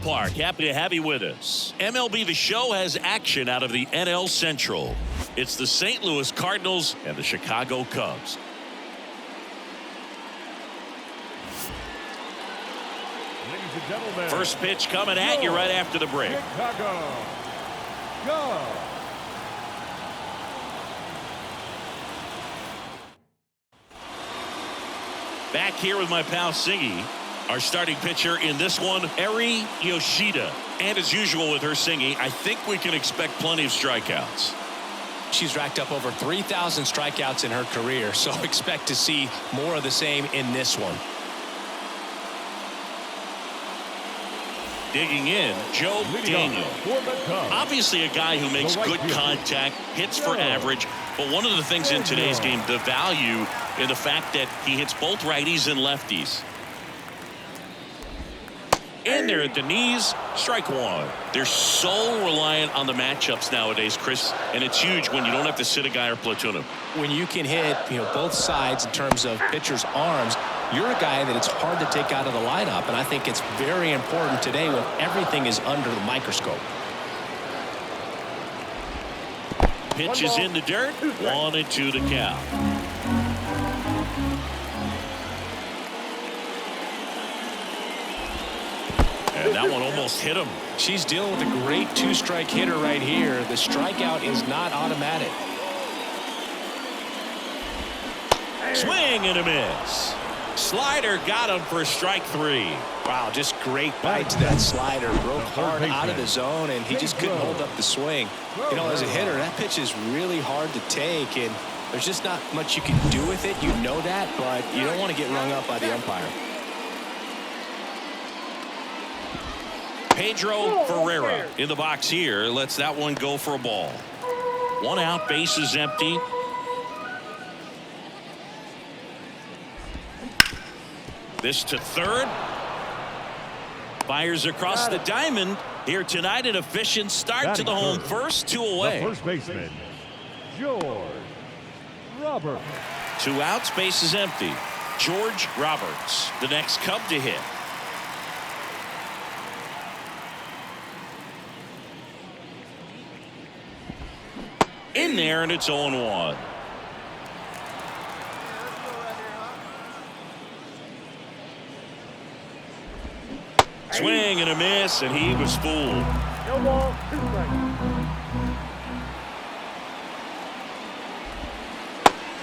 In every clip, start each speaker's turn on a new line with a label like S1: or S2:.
S1: ballpark. Happy to have you with us. MLB The Show has action out of the NL Central. It's the St. Louis Cardinals and the Chicago Cubs.
S2: Ladies and gentlemen,
S1: first pitch coming at you right after the break.
S2: Chicago Cubs.
S1: Back here with my pal Singy. Our starting pitcher in this one, Eri Yoshida. And as usual with her Singy, I think we can expect plenty of strikeouts.
S3: She's racked up over 3,000 strikeouts in her career, so expect to see more of the same in this one.
S1: Digging in, Joe Daniel. Obviously a guy who makes good contact, hits for average, but one of the things in today's game, the value in the fact that he hits both righties and lefties. In there at the knees, strike one. They're so reliant on the matchups nowadays, Chris, and it's huge when you don't have to sit a guy or platoon him.
S3: When you can hit, both sides in terms of pitchers' arms, you're a guy that it's hard to take out of the lineup, and I think it's very important today when everything is under the microscope.
S1: Pitch is in the dirt, 1-2 to count. And that one almost hit him.
S3: She's dealing with a great two-strike hitter right here. The strikeout is not automatic.
S1: Swing and a miss. Slider got him for strike three.
S3: Wow, just great bite to that slider. Broke hard out of the zone, and he just couldn't hold up the swing. As a hitter, that pitch is really hard to take, and there's just not much you can do with it. You know that, but you don't want to get rung up by the umpire.
S1: Pedro Ferreira in the box here. Lets that one go for a ball. One out, bases empty. This to third. Fires across the diamond. Here tonight, an efficient start to the home first, 2 away.
S2: The first baseman, George Roberts.
S1: 2 outs, bases empty. George Roberts, the next Cub to hit. In there, and it's 0-1. Swing and a miss, and he was fooled.
S2: No ball, 2 strikes.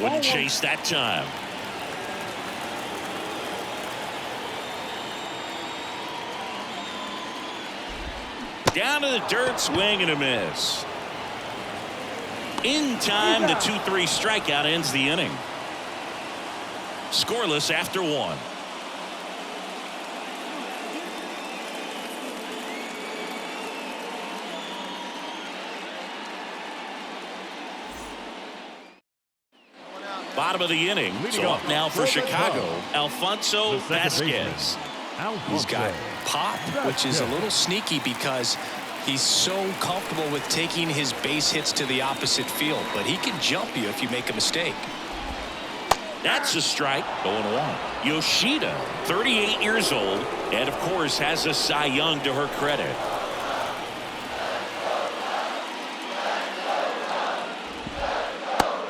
S1: Wouldn't chase that time. Down to the dirt, swing and a miss. In time, the 2-3 strikeout ends the inning. Scoreless after 1. Bottom of the inning. So up now for Chicago, Alfonso Vasquez.
S3: He's got pop, which is a little sneaky because he's so comfortable with taking his base hits to the opposite field, but he can jump you if you make a mistake.
S1: That's a strike. 0-1. Yoshida, 38 years old, and of course has a Cy Young to her credit.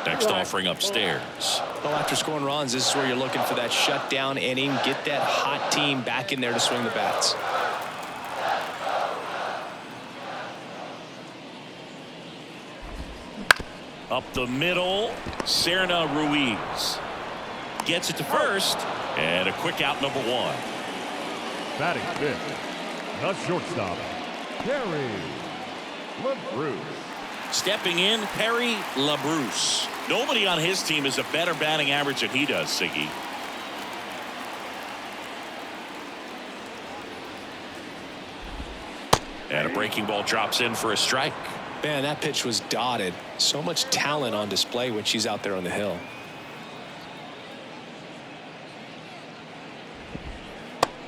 S1: Next offering upstairs.
S3: Well, after scoring runs, this is where you're looking for that shutdown inning. Get that hot team back in there to swing the bats.
S1: Up the middle, Serna Ruiz gets it to first, and a quick out, number 1.
S2: Batting fifth, the shortstop, Perry LaBruce.
S1: Stepping in, Perry LaBruce. Nobody on his team has a better batting average than he does, Siggy. And a breaking ball drops in for a strike.
S3: Man, that pitch was dotted. So much talent on display when she's out there on the hill.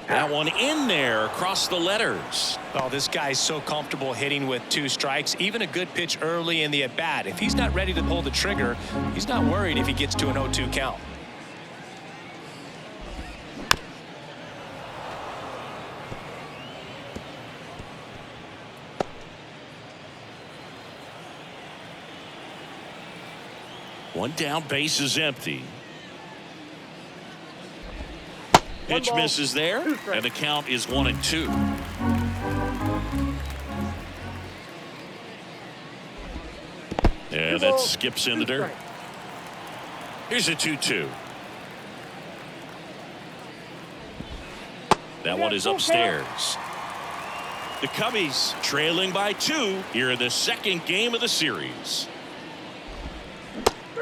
S1: That one in there across the letters.
S3: Oh, this guy's so comfortable hitting with 2 strikes. Even a good pitch early in the at-bat. If he's not ready to pull the trigger, he's not worried if he gets to an 0-2 count.
S1: One down, base is empty. Pitch misses there, and the count is 1-2. Yeah, that skips in the dirt. Here's a 2-2. That one is upstairs. The Cubbies trailing by 2 here in the second game of the series.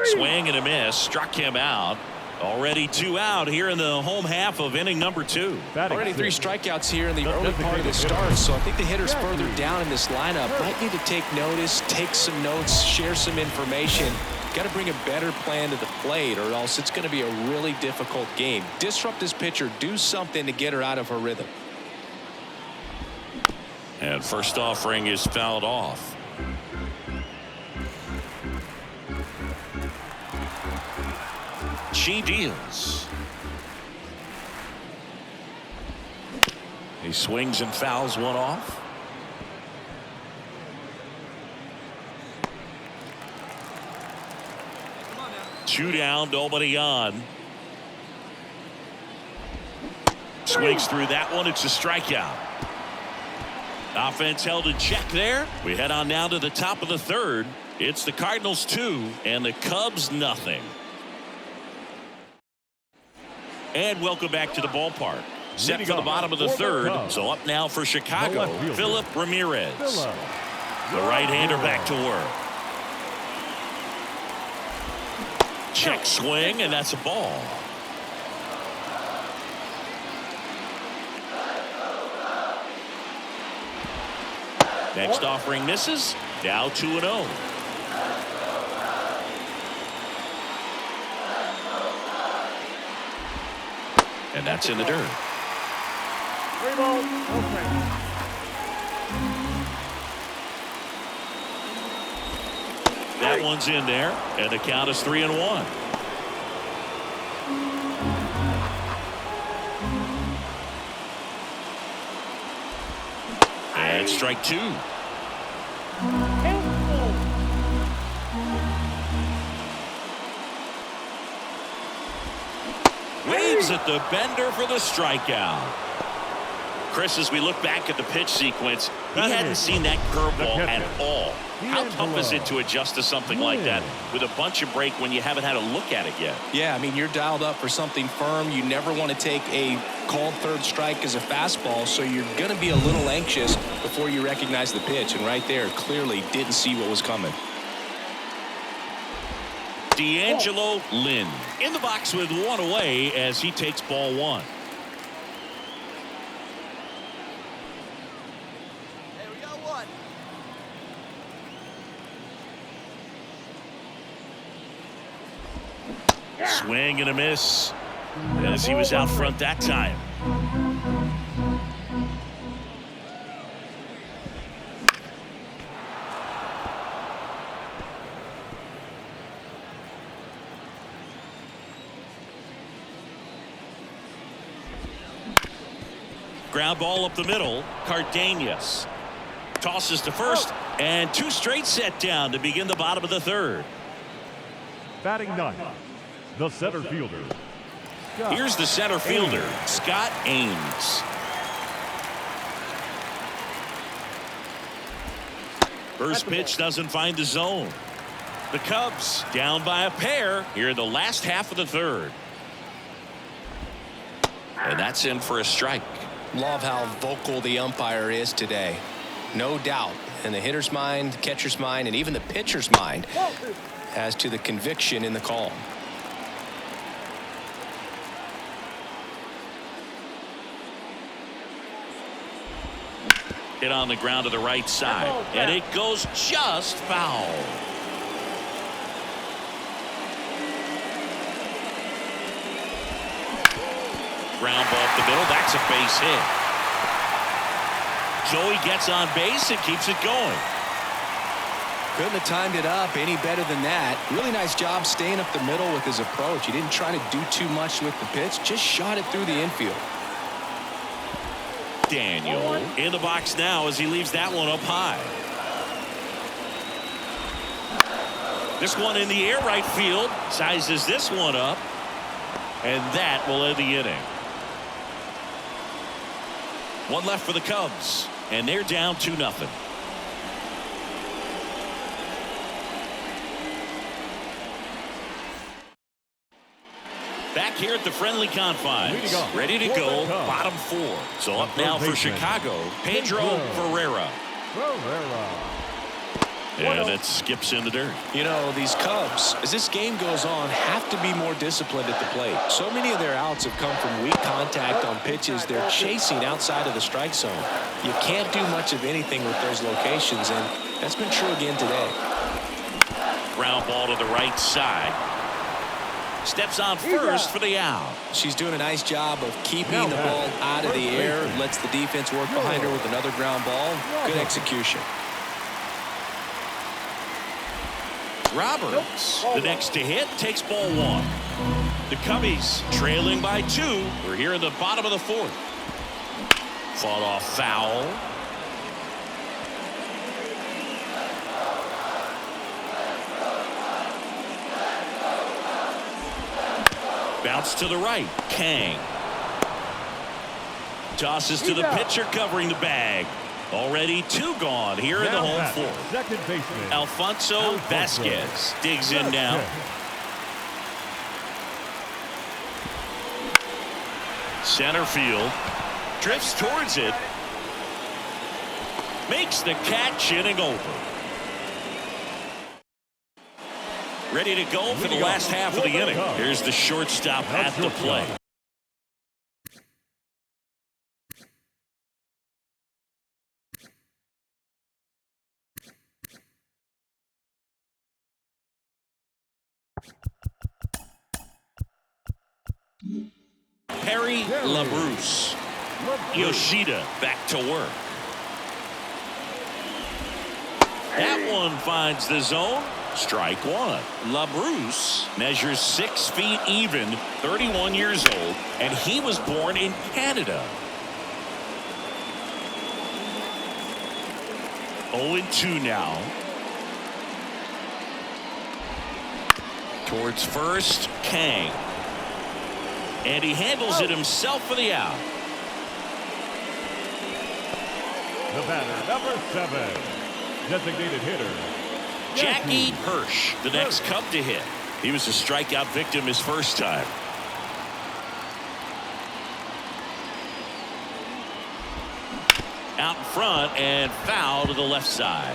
S1: Swing and a miss, struck him out. Already 2 out here in the home half of inning number 2.
S3: Already 3 strikeouts here in the early part of the start, so I think the hitters further down in this lineup might need to take notice, take some notes, share some information. Got to bring a better plan to the plate, or else it's going to be a really difficult game. Disrupt this pitcher, do something to get her out of her rhythm.
S1: And first offering is fouled off. She deals. He swings and fouls one off. Two down, nobody on. Swings through that one. It's a strikeout. Offense held in check there. We head on now to the top of the third. It's the Cardinals 2 and the Cubs nothing. And welcome back to the ballpark. Set for the bottom of the third. So up now for Chicago, Philip Ramirez. The right-hander back to work. Check swing, and that's a ball. Next offering misses. Now 2-0. And that's in the dirt.
S2: 3 balls, no strikes.
S1: That one's in there, and the count is 3-1. And strike 2. Waves at the bender for the strikeout. Chris, as we look back at the pitch sequence, he hadn't seen that curveball at all. How tough is it to adjust to something like that with a bunch of break when you haven't had a look at it yet?
S3: Yeah, I mean, you're dialed up for something firm. You never want to take a called third strike as a fastball, so you're going to be a little anxious before you recognize the pitch. And right there, clearly didn't see what was coming.
S1: D'Angelo Lynn in the box with one away as he takes ball 1. Swing and a miss as he was out front that time. Ground ball up the middle. Cardenas tosses to first, and 2 straight set down to begin the bottom of the third.
S2: Batting 9th, the center fielder.
S1: Here's the center fielder, Scott Ames. First pitch doesn't find the zone. The Cubs down by a pair here in the last half of the third. And that's in for a strike.
S3: Love how vocal the umpire is today. No doubt in the hitter's mind, catcher's mind, and even the pitcher's mind as to the conviction in the call.
S1: Hit on the ground to the right side, and it goes just foul. Ground ball up the middle. That's a base hit. Joey gets on base and keeps it going.
S3: Couldn't have timed it up any better than that. Really nice job staying up the middle with his approach. He didn't try to do too much with the pitch, just shot it through the infield.
S1: Daniel in the box now as he leaves that one up high. This one in the air right field. Sizes this one up. And that will end the inning. One left for the Cubs. And they're down 2-0. Back here at the friendly confines. Ready to go. Bottom 4. So up now for Chicago. Pedro Ferreira. And it skips in the dirt.
S3: You know, these Cubs, as this game goes on, have to be more disciplined at the plate. So many of their outs have come from weak contact on pitches they're chasing outside of the strike zone. You can't do much of anything with those locations, and that's been true again today.
S1: Ground ball to the right side. Steps on first for the out.
S3: She's doing a nice job of keeping the ball out of the air. Lets the defense work behind her with another ground ball. Good execution.
S1: Roberts, the next to hit, takes ball 1. The Cubbies trailing by 2. We're here in the bottom of the 4th. Fought off foul. Bounce to the right. Kang. Tosses to the pitcher covering the bag. Already 2 gone here in the home 4th.
S2: Second baseman
S1: Alfonso Vasquez digs in now. Center field. Drifts towards it. Makes the catch, inning over. Ready to go for the last half of the inning. Here's the shortstop at the plate. Perry LaBruce. Yoshida back to work. That one finds the zone. Strike 1. LaBruce measures 6 feet even, 31 years old, and he was born in Canada. 0-2 now. Towards first, Kang. And he handles it himself for the out.
S2: The batter, number 7. Designated hitter,
S1: Jackie Hirsch, the next Cub to hit. He was a strikeout victim his first time. Out in front and foul to the left side.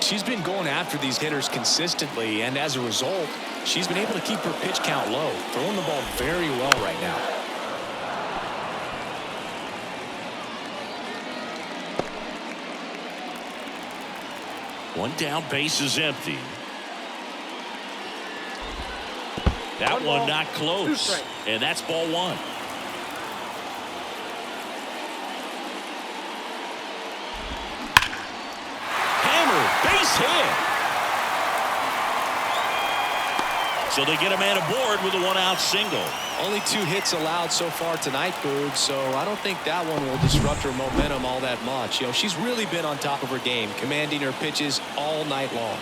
S3: She's been going after these hitters consistently, and as a result, she's been able to keep her pitch count low, throwing the ball very well right now.
S1: One down, base is empty. That one not close, and that's ball 1. Hammer, base hit. So they get a man aboard with a 1-out single.
S3: Only 2 hits allowed so far tonight, Boog, so I don't think that one will disrupt her momentum all that much. You know, she's really been on top of her game, commanding her pitches all night long.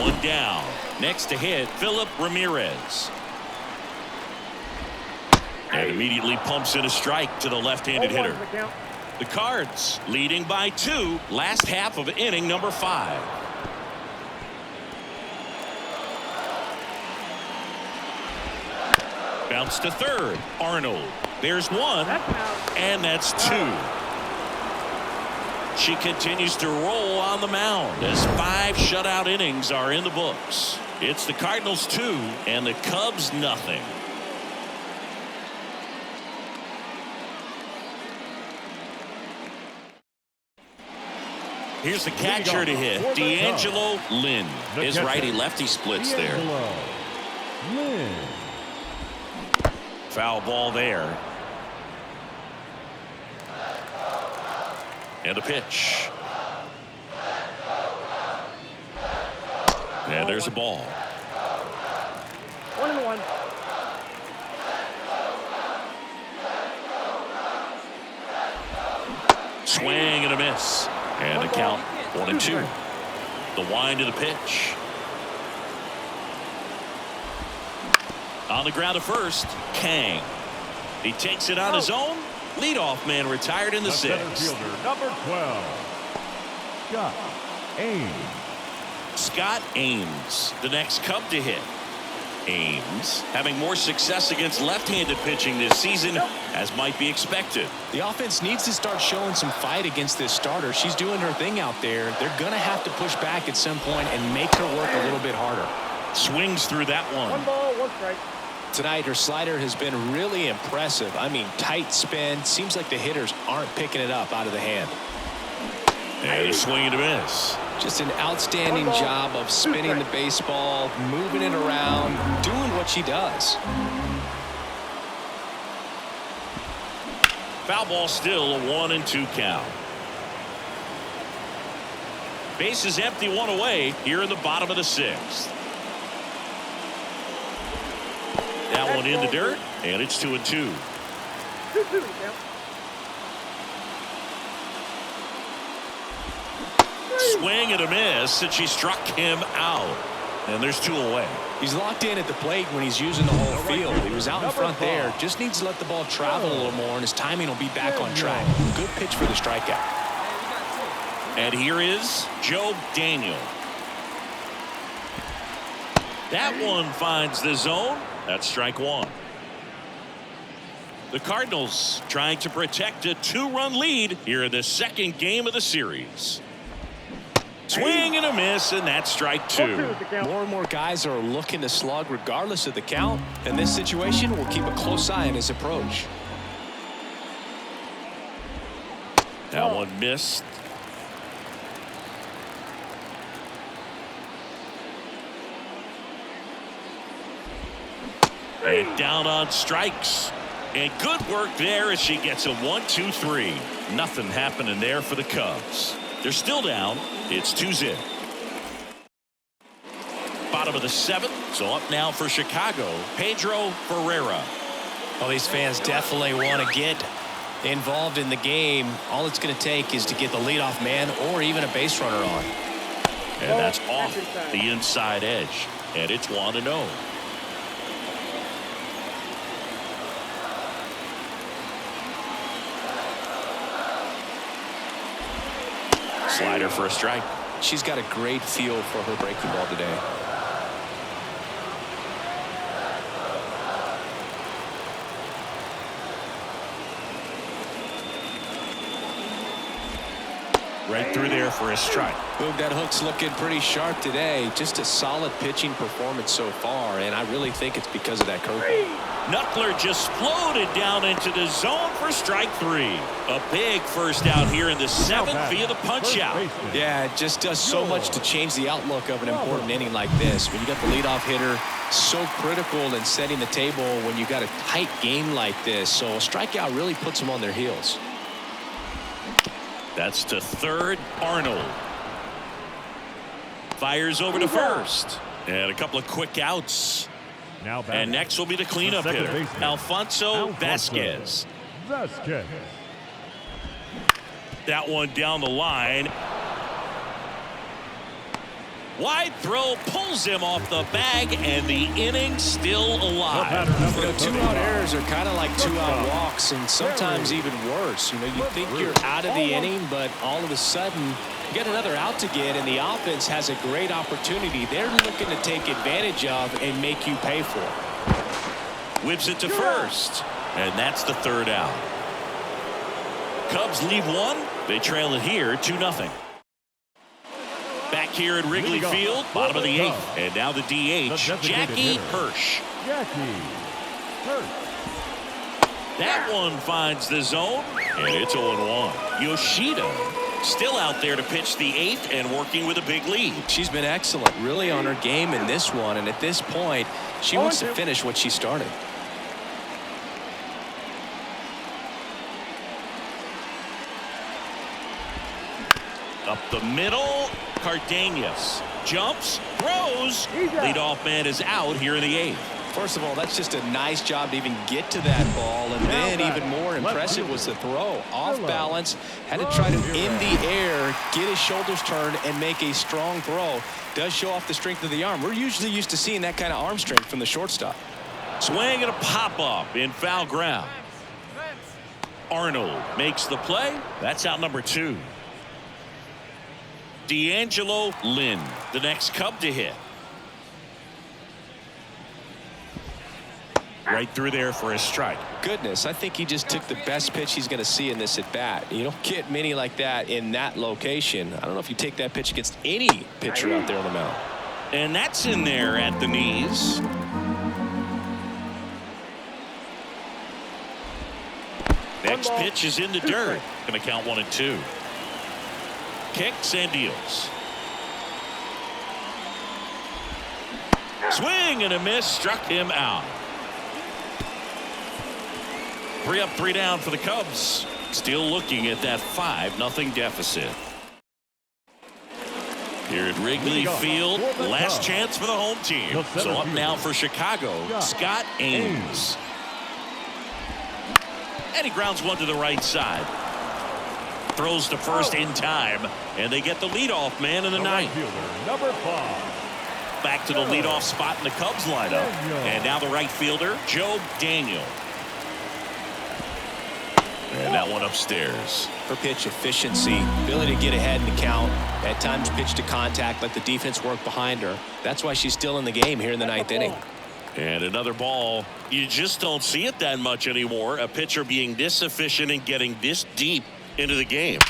S1: One down. Next to hit, Philip Ramirez. And immediately pumps in a strike to the left-handed hitter. The Cards leading by 2, last half of inning number 5. Bounce to third. Arnold. There's 1, and that's 2. She continues to roll on the mound as 5 shutout innings are in the books. It's the Cardinals 2 and the Cubs nothing. Here's the catcher to hit, D'Angelo Lynn. His righty-lefty splits there. Foul ball there. And the pitch. And there's a ball.
S4: 1-1.
S1: miss. And the count 1-2. The wind of the pitch. On the ground at first, Kang. He takes it on his own. Leadoff man retired in the
S2: center
S1: sixth.
S2: fielder, number 12, Scott Ames.
S1: Scott Ames, the next Cub to hit. Ames having more success against left-handed pitching this season, as might be expected.
S3: The offense needs to start showing some fight against this starter. She's doing her thing out there. They're going to have to push back at some point and make her work a little bit harder.
S1: Swings through that one.
S4: 1 ball, 1 strike.
S3: Tonight, her slider has been really impressive. I mean, tight spin. Seems like the hitters aren't picking it up out of the hand.
S1: And a swing and a miss.
S3: Just an outstanding job of spinning the baseball, moving it around, doing what she does.
S1: Foul ball still, a 1-2 count. Base is empty, 1 away here in the bottom of the sixth. That one in the dirt, and it's 2-2.
S4: 2-2, yeah.
S1: Swing and a miss, and she struck him out. And there's 2 away.
S3: He's locked in at the plate when he's using the whole field. He was out in front there. Just needs to let the ball travel a little more, and his timing will be back on track. Good pitch for the strikeout.
S1: And here is Joe Daniel. That one finds the zone. That's strike 1. The Cardinals trying to protect a 2-run lead here in the second game of the series. Swing and a miss, and that's strike 2.
S3: More and more guys are looking to slug regardless of the count. In this situation, we'll keep a close eye on his approach.
S1: That one missed. And down on strikes. And good work there as she gets a 1-2-3. Nothing happening there for the Cubs. They're still down. It's 2-0. Bottom of the 7th. So up now for Chicago, Pedro Ferreira.
S3: Well, these fans definitely want to get involved in the game. All it's going to take is to get the leadoff man or even a base runner on.
S1: And that's off the inside edge. And it's 1-0. Slider for a strike.
S3: She's got a great feel for her breaking ball today.
S1: Right through there for a strike.
S3: Boom, that hook's looking pretty sharp today. Just a solid pitching performance so far, and I really think it's because of that curveball.
S1: Knuckler just floated down into the zone for strike 3. A big first out here in the 7th via the punch out.
S3: Yeah, it just does so much to change the outlook of an important inning like this. When you got the leadoff hitter, so critical in setting the table when you got a tight game like this. So a strikeout really puts them on their heels.
S1: That's to third. Arnold fires over to first, and a couple of quick outs.
S2: Now
S1: and next will be the cleanup hitter, Alfonso Vasquez. That one down the line. Wide throw pulls him off the bag, and the inning still alive.
S3: You know, 2-out errors are kind of like 2-out walks, and sometimes even worse. You know, you think you're out of the inning, but all of a sudden you get another out to get, and the offense has a great opportunity they're looking to take advantage of and make you pay for.
S1: Whips it to first, and that's the 3rd out. Cubs leave 1. They trail it here 2-0. Back here at Wrigley Field, bottom of the 8th, and now the DH, Jackie Hirsch. That one finds the zone, and it's 0-1. Yoshida still out there to pitch the 8th and working with a big lead.
S3: She's been excellent, really on her game in this one, and at this point, she wants to finish what she started.
S1: Up the middle, Cardenas jumps, throws. Leadoff man is out here in the 8th.
S3: First of all, that's just a nice job to even get to that ball. And then even more impressive was the throw. Off balance, had to try to, in the air, get his shoulders turned and make a strong throw. Does show off the strength of the arm. We're usually used to seeing that kind of arm strength from the shortstop.
S1: Swing and a pop-up in foul ground. Arnold makes the play. That's out number 2. D'Angelo Lynn, the next Cub to hit. Right through there for a strike.
S3: Goodness, I think he just took the best pitch he's going to see in this at bat. You don't get many like that in that location. I don't know if you take that pitch against any pitcher out there on the mound.
S1: And that's in there at the knees. Next pitch is in the dirt. Going to count 1 and 2. Kicks and deals. Swing and a miss, struck him out. 3 up, 3 down for the Cubs. Still looking at that 5-0 deficit. Here at Wrigley Field, last chance for the home team. So up now for Chicago, Scott Ames. And he grounds one to the right side. Throws to first in time, and they get the leadoff man in the ninth.
S2: Number 5.
S1: Back to the leadoff spot in the Cubs lineup. And now the right fielder, Joe Daniel. And that one upstairs.
S3: Her pitch efficiency, ability to get ahead in the count, at times pitch to contact, let the defense work behind her. That's why she's still in the game here in the 9th inning.
S1: And another ball. You just don't see it that much anymore. A pitcher being this efficient and getting this deep into the game.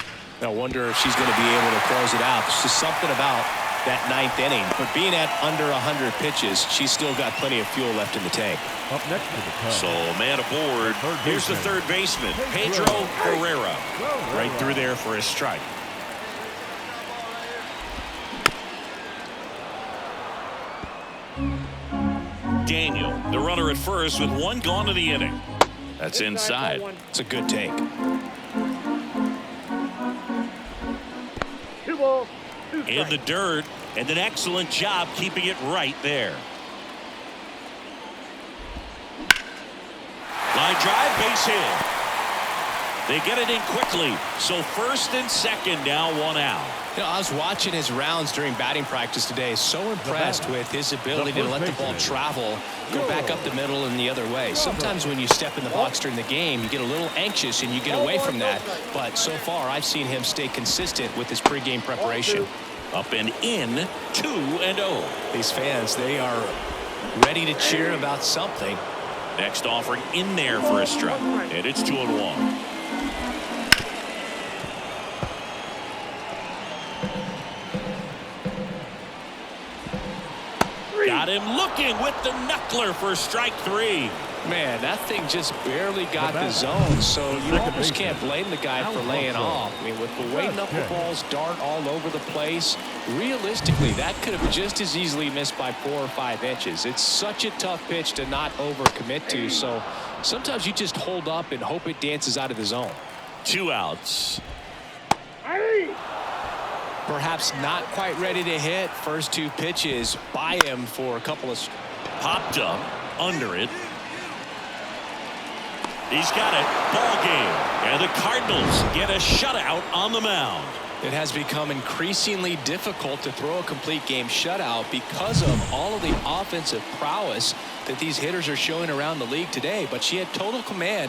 S3: I wonder if she's going to be able to close it out. There's just something about that 9th inning. But being at under 100 pitches, she's still got plenty of fuel left in the tank.
S2: Up next to the Cubs.
S1: So man aboard. Here's the third baseman, Pedro Ferreira. Right through there for a strike. Daniel, the runner at first with 1 gone in the inning. That's inside.
S3: It's a good take.
S4: 2 balls, 2 strikes.
S1: In the dirt, and an excellent job keeping it right there. Line drive, base hit. They get it in quickly. So first and second, now 1 out.
S3: You know, I was watching his rounds during batting practice today. So impressed with his ability to let the ball travel, go back up the middle and the other way. Sometimes when you step in the box during the game, you get a little anxious and you get away from that. But so far, I've seen him stay consistent with his pregame preparation.
S1: Up and in, 2-0.
S3: These fans, they are ready to cheer about something.
S1: Next offering in there for a strike. And it's 2-1. Got him looking with the knuckler for strike 3.
S3: Man, that thing just barely got the zone, so you almost can't blame the guy for laying off. I mean, with the way knuckleballs dart all over the place, realistically, that could have just as easily missed by 4 or 5 inches. It's such a tough pitch to not overcommit to, so sometimes you just hold up and hope it dances out of the zone.
S1: 2 outs.
S3: Perhaps not quite ready to hit. First 2 pitches by him for a couple of...
S1: Popped up under it. He's got it. Ball game. And the Cardinals get a shutout on the mound.
S3: It has become increasingly difficult to throw a complete game shutout because of all of the offensive prowess that these hitters are showing around the league today. But she had total command